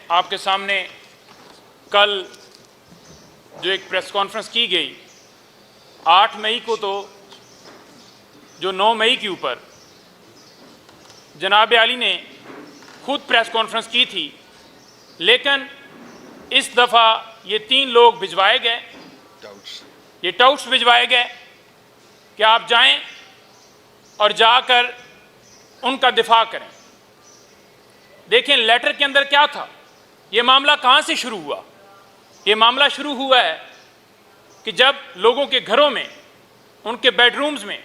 آپ کے سامنے کل جو ایک پریس کانفرنس کی گئی 8 مئی کو، تو جو 9 مئی کے اوپر جناب عالی نے خود پریس کانفرنس کی تھی، لیکن اس دفعہ یہ 3 لوگ بھجوائے گئے، یہ ٹاؤٹس بھجوائے گئے کہ آپ جائیں اور جا کر ان کا دفاع کریں۔ دیکھیں لیٹر کے اندر کیا تھا، یہ معاملہ کہاں سے شروع ہوا؟ یہ معاملہ شروع ہوا ہے کہ جب لوگوں کے گھروں میں، ان کے بیڈ رومز میں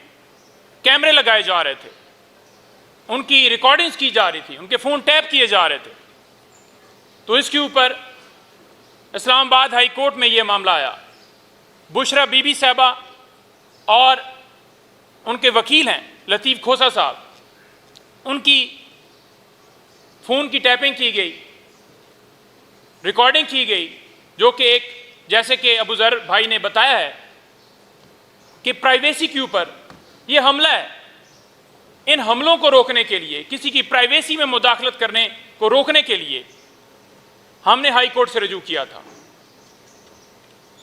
کیمرے لگائے جا رہے تھے، ان کی ریکارڈنگز کی جا رہی تھی، ان کے فون ٹیپ کیے جا رہے تھے، تو اس کے اوپر اسلام آباد ہائی کورٹ میں یہ معاملہ آیا۔ بشرا بی بی صاحبہ اور ان کے وکیل ہیں لطیف کھوسا صاحب، ان کی فون کی ٹیپنگ کی گئی، ریکارڈنگ کی گئی، جو کہ ایک، جیسے کہ ابو ذر بھائی نے بتایا ہے کہ پرائیویسی کے اوپر یہ حملہ ہے۔ ان حملوں کو روکنے کے لیے، کسی کی پرائیویسی میں مداخلت کرنے کو روکنے کے لیے ہم نے ہائی کورٹ سے رجوع کیا تھا،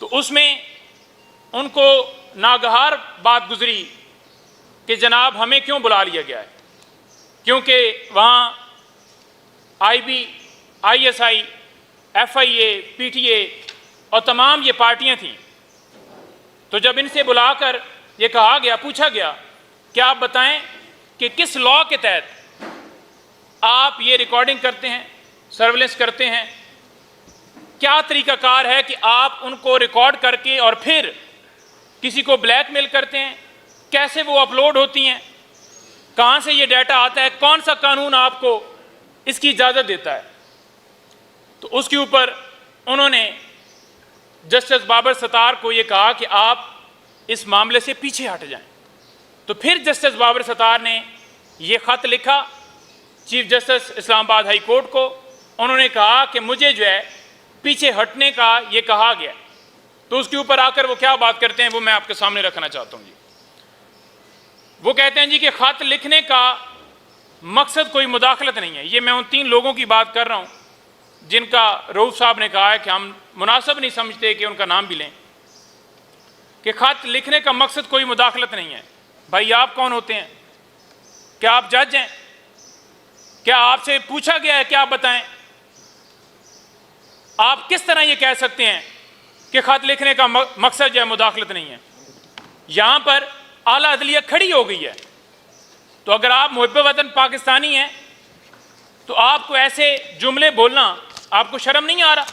تو اس میں ان کو ناگہار بات گزری کہ جناب ہمیں کیوں بلا لیا گیا ہے، کیونکہ وہاں I B, I S I, F I A, P T A اور تمام یہ پارٹیاں تھیں۔ تو جب ان سے بلا کر یہ کہا گیا، پوچھا گیا کہ آپ بتائیں کہ کس لاء کے تحت آپ یہ ریکارڈنگ کرتے ہیں، سرویلنس کرتے ہیں، کیا طریقہ کار ہے کہ آپ ان کو ریکارڈ کر کے اور پھر کسی کو بلیک میل کرتے ہیں، کیسے وہ اپلوڈ ہوتی ہیں، کہاں سے یہ ڈیٹا آتا ہے، کون سا قانون آپ کو اس کی اجازت دیتا ہے؟ تو اس کے اوپر انہوں نے جسٹس بابر ستار کو یہ کہا کہ آپ اس معاملے سے پیچھے ہٹ جائیں۔ تو پھر جسٹس بابر ستار نے یہ خط لکھا چیف جسٹس اسلام آباد ہائی کورٹ کو، انہوں نے کہا کہ مجھے جو ہے پیچھے ہٹنے کا یہ کہا گیا۔ تو اس کے اوپر آ کر وہ کیا بات کرتے ہیں وہ میں آپ کے سامنے رکھنا چاہتا ہوں جی۔ وہ کہتے ہیں جی کہ خط لکھنے کا مقصد کوئی مداخلت نہیں ہے۔ یہ میں ان 3 لوگوں کی بات کر رہا ہوں جن کا رؤوف صاحب نے کہا ہے کہ ہم مناسب نہیں سمجھتے کہ ان کا نام بھی لیں، کہ خط لکھنے کا مقصد کوئی مداخلت نہیں ہے۔ بھائی آپ کون ہوتے ہیں؟ کیا آپ جج ہیں؟ کیا آپ سے پوچھا گیا ہے کہ آپ بتائیں؟ آپ کس طرح یہ کہہ سکتے ہیں کہ خط لکھنے کا مقصد جو ہے مداخلت نہیں ہے؟ یہاں پر اعلیٰ عدلیہ کھڑی ہو گئی ہے، تو اگر آپ محب وطن پاکستانی ہیں تو آپ کو ایسے جملے بولنا آپ کو شرم نہیں آ رہا؟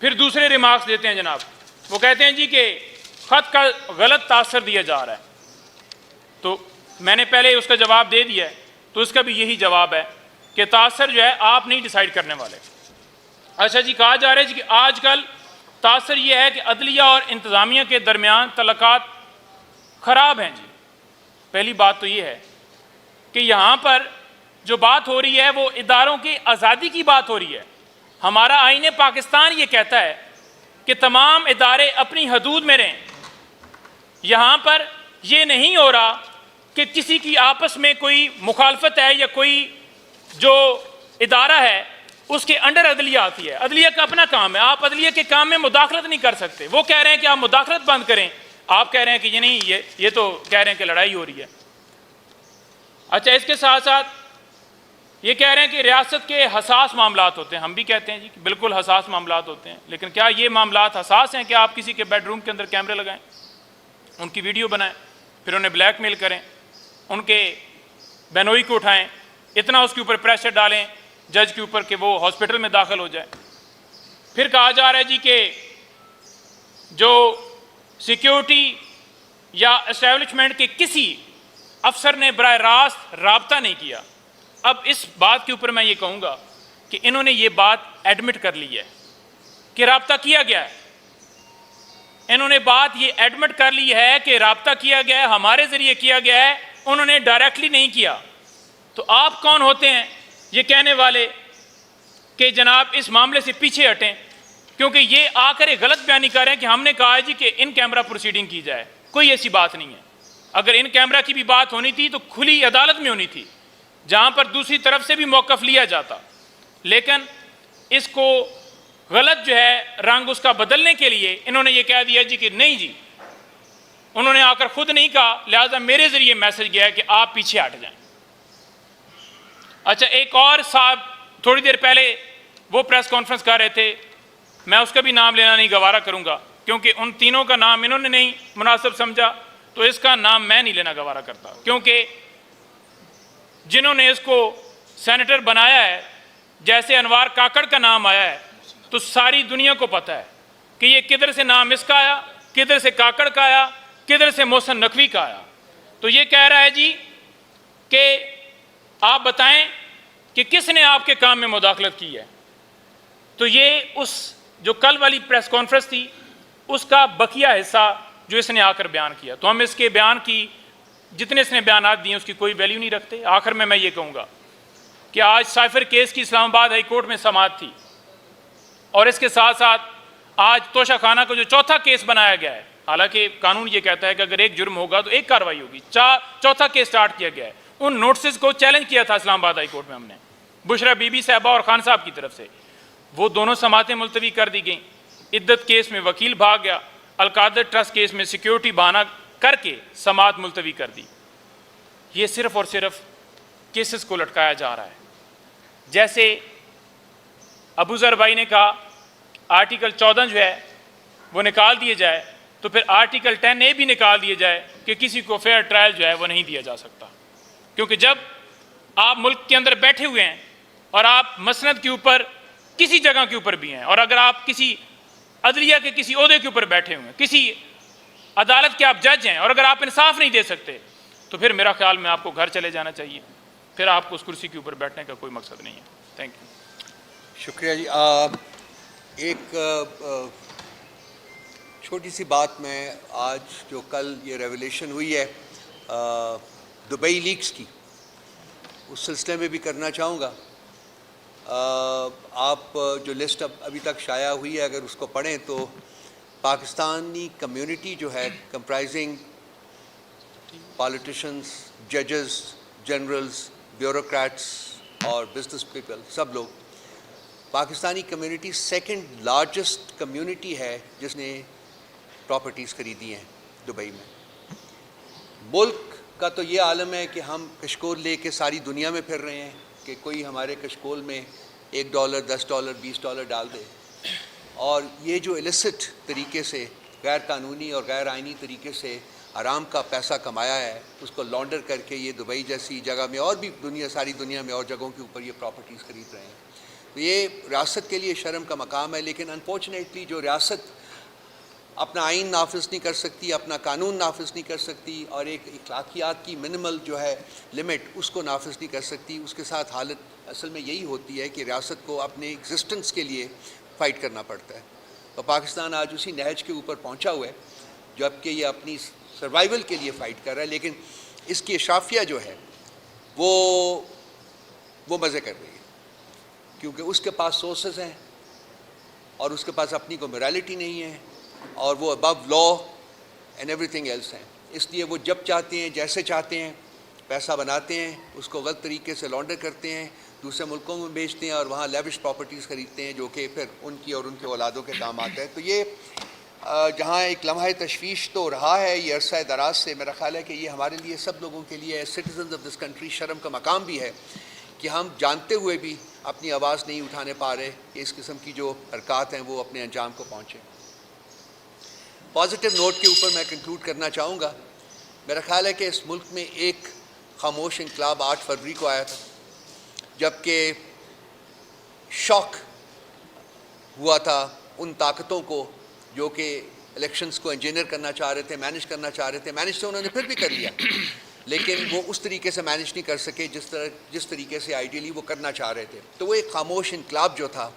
پھر دوسرے ریمارکس دیتے ہیں جناب، وہ کہتے ہیں جی کہ خط کا غلط تاثر دیا جا رہا ہے۔ تو میں نے پہلے اس کا جواب دے دیا ہے، تو اس کا بھی یہی جواب ہے کہ تاثر جو ہے آپ نہیں ڈیسائیڈ کرنے والے۔ اچھا جی، کہا جا رہا ہے جی کہ آج کل تاثر یہ ہے کہ عدلیہ اور انتظامیہ کے درمیان تعلقات خراب ہیں جی۔ پہلی بات تو یہ ہے کہ یہاں پر جو بات ہو رہی ہے وہ اداروں کی آزادی کی بات ہو رہی ہے۔ ہمارا آئین پاکستان یہ کہتا ہے کہ تمام ادارے اپنی حدود میں رہیں۔ یہاں پر یہ نہیں ہو رہا کہ کسی کی آپس میں کوئی مخالفت ہے یا کوئی جو ادارہ ہے اس کے انڈر عدلیہ آتی ہے۔ عدلیہ کا اپنا کام ہے، آپ عدلیہ کے کام میں مداخلت نہیں کر سکتے۔ وہ کہہ رہے ہیں کہ آپ مداخلت بند کریں، آپ کہہ رہے ہیں کہ یہ نہیں، یہ تو کہہ رہے ہیں کہ لڑائی ہو رہی ہے۔ اچھا، اس کے ساتھ ساتھ یہ کہہ رہے ہیں کہ ریاست کے حساس معاملات ہوتے ہیں۔ ہم بھی کہتے ہیں جی کہ بالکل حساس معاملات ہوتے ہیں، لیکن کیا یہ معاملات حساس ہیں کہ آپ کسی کے بیڈ روم کے اندر کیمرے لگائیں، ان کی ویڈیو بنائیں، پھر انہیں بلیک میل کریں، ان کے بینوئی کو اٹھائیں، اتنا اس کے اوپر پریشر ڈالیں جج کے اوپر کہ وہ ہاسپٹل میں داخل ہو جائے؟ پھر کہا جا رہا ہے جی کہ جو سیکیورٹی یا اسٹیبلشمنٹ کے کسی افسر نے براہ راست رابطہ نہیں کیا۔ اب اس بات کے اوپر میں یہ کہوں گا کہ انہوں نے یہ بات ایڈمٹ کر لی ہے کہ رابطہ کیا گیا ہے۔ انہوں نے بات یہ ایڈمٹ کر لی ہے کہ رابطہ کیا گیا ہے، ہمارے ذریعے کیا گیا ہے، انہوں نے ڈائریکٹلی نہیں کیا۔ تو آپ کون ہوتے ہیں یہ کہنے والے کہ جناب اس معاملے سے پیچھے ہٹیں؟ کیونکہ یہ آ کر ایک غلط بیانی کر رہے ہیں کہ ہم نے کہا ہے جی کہ ان کیمرہ پروسیڈنگ کی جائے۔ کوئی ایسی بات نہیں ہے۔ اگر ان کیمرہ کی بھی بات ہونی تھی تو کھلی عدالت میں ہونی تھی، جہاں پر دوسری طرف سے بھی موقف لیا جاتا۔ لیکن اس کو غلط جو ہے رنگ اس کا بدلنے کے لیے انہوں نے یہ کہہ دیا جی کہ نہیں جی، انہوں نے آ کر خود نہیں کہا، لہذا میرے ذریعے میسج گیا ہے کہ آپ پیچھے ہٹ جائیں۔ اچھا، ایک اور صاحب تھوڑی دیر پہلے وہ پریس کانفرنس کر رہے تھے، میں اس کا بھی نام لینا نہیں گوارا کروں گا کیونکہ ان تینوں کا نام انہوں نے نہیں مناسب سمجھا، تو اس کا نام میں نہیں لینا گوارا کرتا، کیونکہ جنہوں نے اس کو سینیٹر بنایا ہے، جیسے انوار کاکڑ کا نام آیا ہے تو ساری دنیا کو پتہ ہے کہ یہ کدھر سے نام اس کا آیا، کدھر سے کاکڑ کا آیا، کدھر سے محسن نقوی کا آیا۔ تو یہ کہہ رہا ہے جی کہ آپ بتائیں کہ کس نے آپ کے کام میں مداخلت کی ہے۔ تو یہ اس جو کل والی پریس کانفرنس تھی اس کا بقیہ حصہ جو اس نے آ کر بیان کیا، تو ہم اس کے بیان کی جتنے اس نے بیانات دیے اس کی کوئی ویلیو نہیں رکھتے۔ آخر میں یہ کہوں گا کہ آج سائفر کیس کی اسلام آباد ہائی کورٹ میں سماعت تھی، اور اس کے ساتھ ساتھ آج توشہ خانہ کو جو چوتھا کیس بنایا گیا ہے، حالانکہ قانون یہ کہتا ہے کہ اگر ایک جرم ہوگا تو ایک کارروائی ہوگی، چوتھا کیس سٹارٹ کیا گیا ہے۔ ان نوٹسز کو چیلنج کیا تھا اسلام آباد ہائی کورٹ میں ہم نے، بشرا بی بی صاحبہ اور خان صاحب کی طرف سے، وہ دونوں سماعتیں ملتوی کر دی گئیں۔ عدت کیس میں وکیل بھاگ گیا، القادر ٹرسٹ کیس میں سیکیورٹی بہانہ کر کے سماعت ملتوی کر دی۔ یہ صرف اور صرف کیسز کو لٹکایا جا رہا ہے۔ جیسے ابو ذر بھائی نے کہا آرٹیکل 14 جو ہے وہ نکال دیے جائے، تو پھر آرٹیکل 10A بھی نکال دیے جائے کہ کسی کو فیئر ٹرائل جو ہے وہ نہیں دیا جا سکتا، کیونکہ جب آپ ملک کے اندر بیٹھے ہوئے ہیں اور آپ مسند کے اوپر کسی جگہ کے اوپر بھی ہیں، اور اگر آپ کسی عدلیہ کے کسی عہدے کے اوپر بیٹھے ہوئے ہیں، کسی عدالت کے آپ جج ہیں، اور اگر آپ انصاف نہیں دے سکتے تو پھر میرا خیال میں آپ کو گھر چلے جانا چاہیے، پھر آپ کو اس کرسی کے اوپر بیٹھنے کا کوئی مقصد نہیں ہے۔ Thank you. شکریہ جی۔ ایک چھوٹی سی بات میں آج جو کل یہ ریولیشن ہوئی ہے دبئی لیکس کی، اس سلسلے میں بھی کرنا چاہوں گا۔ آپ جو لسٹ ابھی تک شائع ہوئی ہے اگر اس کو پڑھیں تو پاکستانی کمیونٹی جو ہے کمپرائزنگ پالیٹیشنز، ججز، جنرلز، بیوروکریٹس اور بزنس پیپل، سب لوگ، Pakistani community second largest community ہے جس نے پراپرٹیز خریدی ہیں دبئی میں۔ ملک کا تو یہ عالم ہے کہ ہم کشکول لے کے ساری دنیا میں پھر رہے ہیں کہ کوئی ہمارے کشکول میں $1، $10، $20 ڈال دے، اور یہ جو ایلسٹ طریقے سے غیر قانونی اور غیر آئینی طریقے سے حرام کا پیسہ کمایا ہے اس کو لانڈر کر کے یہ دبئی جیسی جگہ میں اور بھی ساری دنیا میں اور جگہوں کے اوپر یہ پراپرٹیز خرید رہے ہیں۔ تو یہ ریاست کے لیے شرم کا مقام ہے، لیکن انفارچونیٹلی جو ریاست اپنا آئین نافذ نہیں کر سکتی، اپنا قانون نافذ نہیں کر سکتی، اور ایک اخلاقیات کی منیمل جو ہے لمٹ اس کو نافذ نہیں کر سکتی، اس کے ساتھ حالت اصل میں یہی ہوتی ہے کہ ریاست کو اپنے ایگزسٹنس کے لیے فائٹ کرنا پڑتا ہے۔ تو پاکستان آج اسی نہج کے اوپر پہنچا ہوا ہے جبکہ یہ اپنی سروائیول کے لیے فائٹ کر رہا ہے، لیکن اس کی اشرافیہ جو ہے وہ مزے کر رہی ہے، کیونکہ اس کے پاس سورسز ہیں اور اس کے پاس اپنی کو میرالٹی نہیں ہے، اور وہ ابو law and every thing else ہیں۔ اس لیے وہ جب چاہتے ہیں جیسے چاہتے ہیں پیسہ بناتے ہیں، اس کو غلط طریقے سے لانڈر کرتے ہیں، دوسرے ملکوں میں بیچتے ہیں اور وہاں لیوش پراپرٹیز خریدتے ہیں جو کہ پھر ان کی اور ان کے اولادوں کے کام آتا ہے۔ تو یہ جہاں ایک لمحہ تشویش تو رہا ہے یہ عرصہ دراز سے، میرا خیال ہے کہ یہ ہمارے لیے سب لوگوں کے لیے سٹیزنز آف دس کنٹری شرم کا مقام بھی ہے کہ ہم جانتے ہوئے بھی اپنی آواز نہیں اٹھانے پا رہے کہ اس قسم کی جو حرکات ہیں وہ اپنے انجام کو پہنچیں۔ پازیٹیو نوٹ کے اوپر میں کنکلوڈ کرنا چاہوں گا۔ میرا خیال ہے کہ اس ملک میں ایک خاموش انقلاب 8 فروری کو آیا تھا، جبکہ شوق ہوا تھا ان طاقتوں کو جو کہ الیکشنز کو انجینئر کرنا چاہ رہے تھے، مینیج کرنا چاہ رہے تھے۔ مینیج تو انہوں نے پھر بھی کر لیا، لیکن وہ اس طریقے سے مینیج نہیں کر سکے جس طریقے سے آئیڈیلی وہ کرنا چاہ رہے تھے۔ تو وہ ایک خاموش انقلاب جو تھا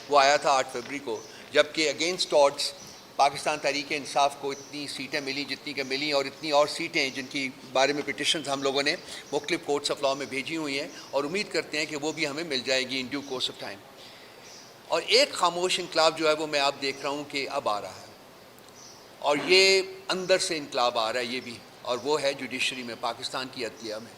وہ آیا تھا 8 فروری کو، جبکہ اگینسٹ آڈز پاکستان تحریک انصاف کو اتنی سیٹیں ملی جتنی کہ ملی، اور اتنی اور سیٹیں جن کی بارے میں پٹیشنز ہم لوگوں نے مختلف کورٹس آف لا میں بھیجی ہوئی ہیں، اور امید کرتے ہیں کہ وہ بھی ہمیں مل جائے گی in due course of time. اور ایک خاموش انقلاب جو ہے وہ میں آپ دیکھ رہا ہوں کہ اب آ رہا ہے، اور یہ اندر سے انقلاب آ رہا ہے یہ بھی، اور وہ ہے جوڈیشری میں، پاکستان کی عدلیہ میں۔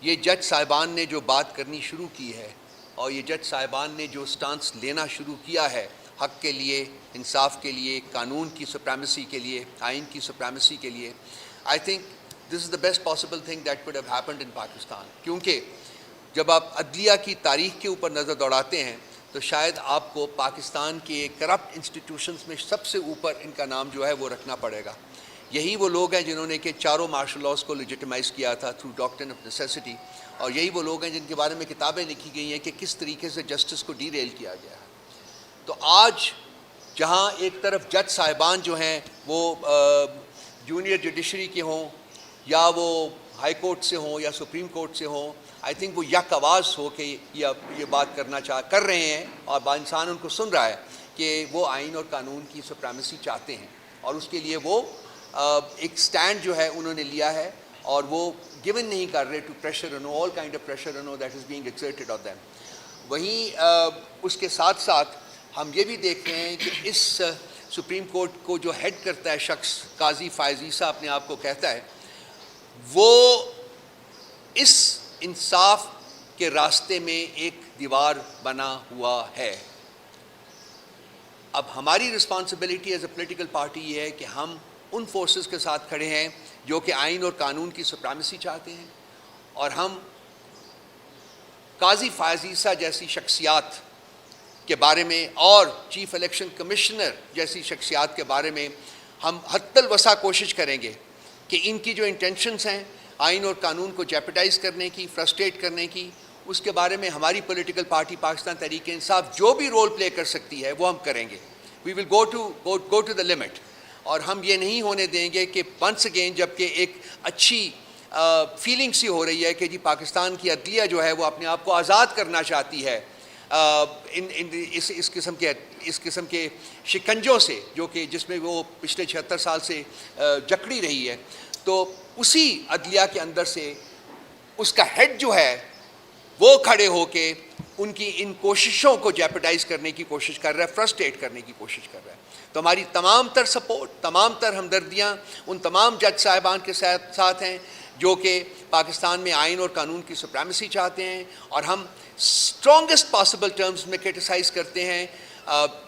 یہ جج صاحبان نے جو بات کرنی شروع کی ہے اور یہ جج صاحبان نے جو سٹانس لینا شروع کیا ہے حق کے لیے, انصاف کے لیے, قانون کی سپریمیسی کے لیے, آئین کی سپریمیسی کے لیے, I think this is the best possible thing that could have happened in Pakistan. کیونکہ جب آپ عدلیہ کی تاریخ کے اوپر نظر دوڑاتے ہیں تو شاید آپ کو پاکستان کے کرپٹ انسٹیٹیوشنز میں سب سے اوپر ان کا نام جو ہے وہ رکھنا پڑے گا. یہی وہ لوگ ہیں جنہوں نے کہ چاروں مارشل لاز کو لیجیٹیمائز کیا تھا تھرو ڈاکٹرن آف نیسیسٹی, اور یہی وہ لوگ ہیں جن کے بارے میں کتابیں لکھی گئی ہیں کہ کس طریقے سے جسٹس کو ڈی ریل کیا گیا ہے. تو آج جہاں ایک طرف جج صاحبان جو ہیں وہ جونیئر جوڈیشری کے ہوں یا وہ ہائی کورٹ سے ہوں یا سپریم کورٹ سے ہوں, آئی تھنک وہ یک آواز ہو کے یہ بات کر رہے ہیں, اور انسان ان کو سن رہا ہے کہ وہ آئین اور قانون کی سپریمیسی چاہتے ہیں, اور اس کے لیے وہ ایک سٹینڈ جو ہے انہوں نے لیا ہے, اور وہ گیون نہیں کر رہے to pressure all kind of pressure that is being exerted of them. وہیں اس کے ساتھ ساتھ ہم یہ بھی دیکھ رہے ہیں کہ اس سپریم کورٹ کو جو ہیڈ کرتا ہے شخص, قاضی فائز عیسیٰ اپنے آپ کو کہتا ہے, وہ اس انصاف کے راستے میں ایک دیوار بنا ہوا ہے. اب ہماری responsibility as a political party یہ ہے کہ ہم ان فورسز کے ساتھ کھڑے ہیں جو کہ آئین اور قانون کی سپریمیسی چاہتے ہیں, اور ہم قاضی فائز عیسیٰ جیسی شخصیات کے بارے میں اور چیف الیکشن کمشنر جیسی شخصیات کے بارے میں ہم حتی الوسع کوشش کریں گے کہ ان کی جو انٹینشنز ہیں آئین اور قانون کو جیپٹائز کرنے کی, فرسٹریٹ کرنے کی, اس کے بارے میں ہماری پولیٹیکل پارٹی پاکستان تحریک انصاف جو بھی رول پلے کر سکتی ہے وہ ہم کریں گے. وی ول گو ٹو دا لمٹ, اور ہم یہ نہیں ہونے دیں گے کہ ونس اگین جب کہ ایک اچھی فیلنگ سی ہو رہی ہے کہ جی پاکستان کی عدلیہ جو ہے وہ اپنے آپ کو آزاد کرنا چاہتی ہے اس قسم کے شکنجوں سے جو کہ جس میں وہ پچھلے 76 سال سے جکڑی رہی ہے, تو اسی عدلیہ کے اندر سے اس کا ہیڈ جو ہے وہ کھڑے ہو کے ان کی ان کوششوں کو جیپٹائز کرنے کی کوشش کر رہا ہے, فرسٹریٹ کرنے کی کوشش کر رہا ہے. تو ہماری تمام تر سپورٹ, تمام تر ہمدردیاں ان تمام جج صاحبان کے ساتھ ہیں جو کہ پاکستان میں آئین اور قانون کی سپریمیسی چاہتے ہیں, اور ہم اسٹرانگسٹ پاسبل ٹرمز میں کرٹیسائز کرتے ہیں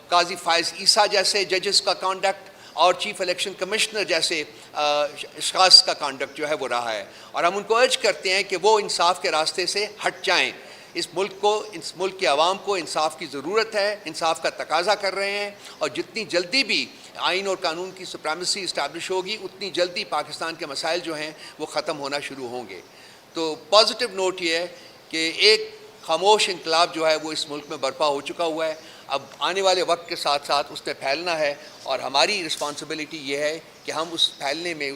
قاضی فائز عیسیٰ جیسے ججز کا کانڈکٹ اور چیف الیکشن کمشنر جیسے اشخاص کا کانڈکٹ جو ہے وہ رہا ہے, اور ہم ان کو ارج کرتے ہیں کہ وہ انصاف کے راستے سے ہٹ جائیں. اس ملک کے عوام کو انصاف کی ضرورت ہے, انصاف کا تقاضا کر رہے ہیں, اور جتنی جلدی بھی آئین اور قانون کی سپریمیسی اسٹیبلش ہوگی اتنی جلدی پاکستان کے مسائل جو ہیں وہ ختم ہونا شروع ہوں گے. تو پازیٹیو نوٹ یہ ہے کہ ایک خاموش انقلاب جو ہے وہ اس ملک میں برپا ہو چکا ہوا ہے, اب آنے والے وقت کے ساتھ ساتھ اس نے پھیلنا ہے, اور ہماری رسپانسبلٹی یہ ہے کہ ہم اس پھیلنے میں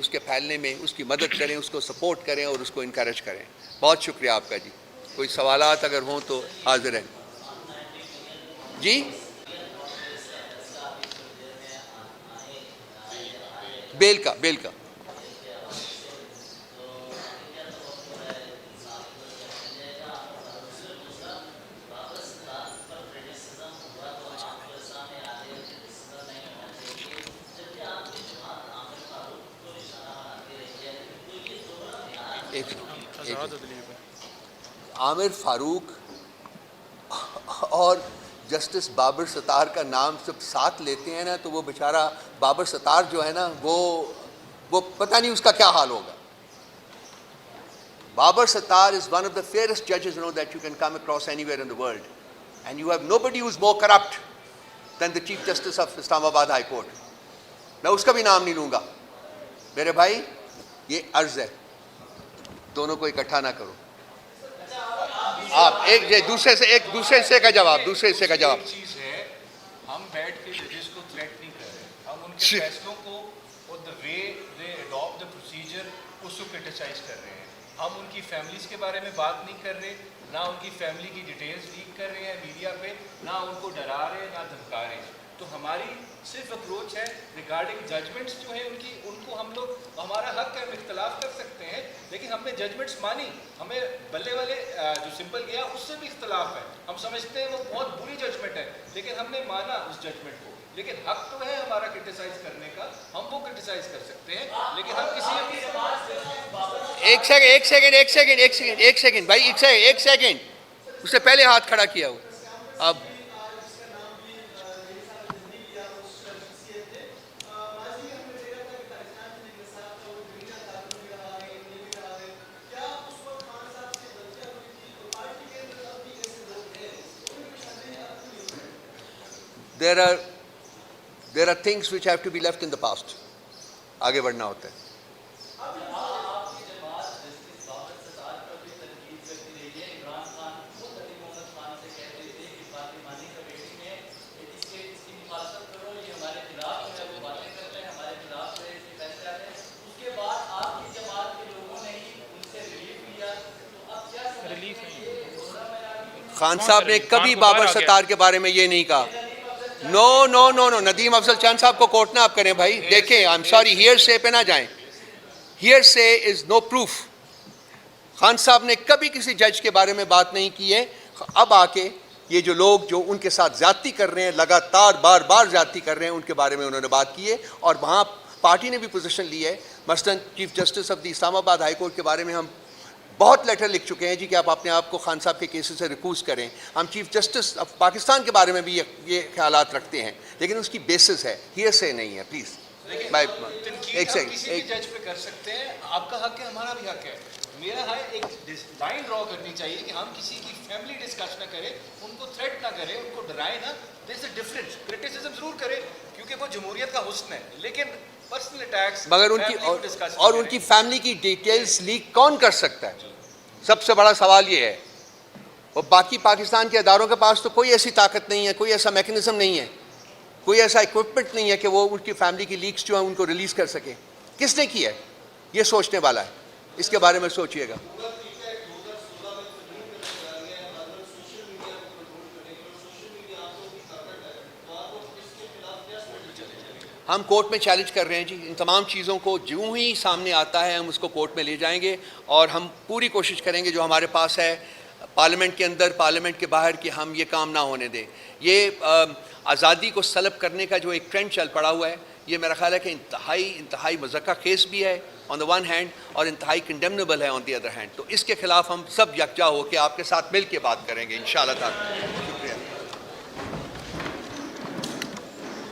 اس کی مدد کریں, اس کو سپورٹ کریں اور اس کو انکریج کریں. بہت شکریہ آپ کا جی. کوئی سوالات اگر ہوں تو حاضر ہیں جی. بیل کا عامر فاروق اور جسٹس بابر ستار کا نام جب ساتھ لیتے ہیں نا تو وہ بیچارہ بابر ستار جو ہے نا وہ پتہ نہیں اس کا کیا حال ہوگا. Babar Sattar is one of the fairest judges that you can come across anywhere in the world, and you have nobody who is more corrupt than the Chief Justice of Islamabad High Court. میں اس کا بھی نام نہیں لوں گا. میرے بھائی یہ عرض ہے, دونوں کو اکٹھا نہ کرو. آپ ایک دوسرے حصے کا جواب چیز ہے, ہم بیٹھ کے ججز کو تھریٹ نہیں کر رہے, ہم ان کے فیصلوں کو اور the way they adopt the procedure اس کو کرٹیسائز کر رہے ہیں. ہم ان کی فیملیز کے بارے میں بات نہیں کر رہے, نہ ان کی فیملی کی ڈیٹیلز لیک کر رہے ہیں میڈیا پہ, نہ ان کو ڈرا رہے ہیں نہ دھمکا رہے ہیں. تو ہماری صرف اپروچ ہے ریگارڈنگ ججمنٹس جو ہیں ان کو ہم لوگ, ہمارا حق ہے, ہم اختلاف کر سکتے ہیں, لیکن ہم نے ججمنٹس مانی. ہمیں بلے والے جو سمپل گیا اس سے بھی اختلاف ہے, ہم سمجھتے ہیں وہ بہت بری ججمنٹ ہے, لیکن ہم نے مانا اس ججمنٹ کو. لیکن حق تو ہے ہمارا کرٹیسائز کرنے کا, ہم وہ کرٹیسائز کر سکتے ہیں, لیکن ہم کسی ایک سیکنڈ بھائی, ایک سیکنڈ. اس سے پہلے ہاتھ کھڑا کیا ہو. اب there are things which have to be left in the past. آگے بڑھنا ہوتا ہے. خان صاحب نے کبھی بابر ستار کے بارے میں یہ نہیں کہا. نو نو نو نو ندیم افضل چاند صاحب کو کوٹ نہ آپ کریں بھائی. دیکھیں آئی ایم سوری, ہیئر سے پہ نہ جائیں. ہیئر سے از نو پروف. خان صاحب نے کبھی کسی جج کے بارے میں بات نہیں کی ہے. اب آ کے یہ جو لوگ جو ان کے ساتھ زیادتی کر رہے ہیں, لگاتار بار بار زیادتی کر رہے ہیں, ان کے بارے میں انہوں نے بات کی ہے. اور وہاں پارٹی نے بھی پوزیشن لی ہے. مثلاً چیف جسٹس آف دی اسلام آباد ہائی کورٹ کے بارے میں ہم بہت لیٹر لکھ چکے ہیں جی کہ آپ اپنے آپ کو خان صاحب کے کیسز سے ریکوز کریں. ہم چیف جسٹس آف پاکستان کے بارے میں بھی یہ خیالات رکھتے ہیں, لیکن اس کی بیسس ہے, ہیئر سے نہیں ہے. پلیز ایک کسی جج پہ کر سکتے ہیں, آپ کا حق ہے, ہمارا بھی حق ہے. میرا ہے ایک لائن ڈرا کرنی چاہیے کہ ہم کسی کی فیملی ڈسکس نہ کریں, ان کو تھریٹ نہ کریں, ان کو ڈرائیں نہ. دیر از اے ڈفرنس. کرٹیسزم ضرور کریں کیونکہ وہ جمہوریت کا حسن ہے, لیکن پرسنل اٹیکس مگر ان کی اور ان کی فیملی کی ڈیٹیلز لیک کون کر سکتا ہے؟ سب سے بڑا سوال یہ ہے. اور باقی پاکستان کے اداروں کے پاس تو کوئی ایسی طاقت نہیں ہے, کوئی ایسا میکنزم نہیں ہے, کوئی ایسا اکوپمنٹ نہیں ہے کہ وہ ان کی فیملی کی لیکس جو ہیں ان کو ریلیز کر سکے. کس نے کیا ہے یہ سوچنے والا ہے. اس کے بارے میں سوچئے گا. ہم کورٹ میں چیلنج کر رہے ہیں جی. ان تمام چیزوں کو جو ہی سامنے آتا ہے ہم اس کو کورٹ میں لے جائیں گے, اور ہم پوری کوشش کریں گے جو ہمارے پاس ہے پارلیمنٹ کے اندر, پارلیمنٹ کے باہر, کہ ہم یہ کام نہ ہونے دیں. یہ آزادی کو سلب کرنے کا جو ایک ٹرینڈ چل پڑا ہوا ہے, یہ میرا خیال ہے کہ انتہائی مذکّر خیز بھی ہے آن دا ون ہینڈ, اور انتہائی کنڈیمنیبل ہے آن دی ادر ہینڈ. تو اس کے خلاف ہم سب یکجا ہو کے آپ کے ساتھ مل کے بات کریں گے انشاءاللہ تعالی.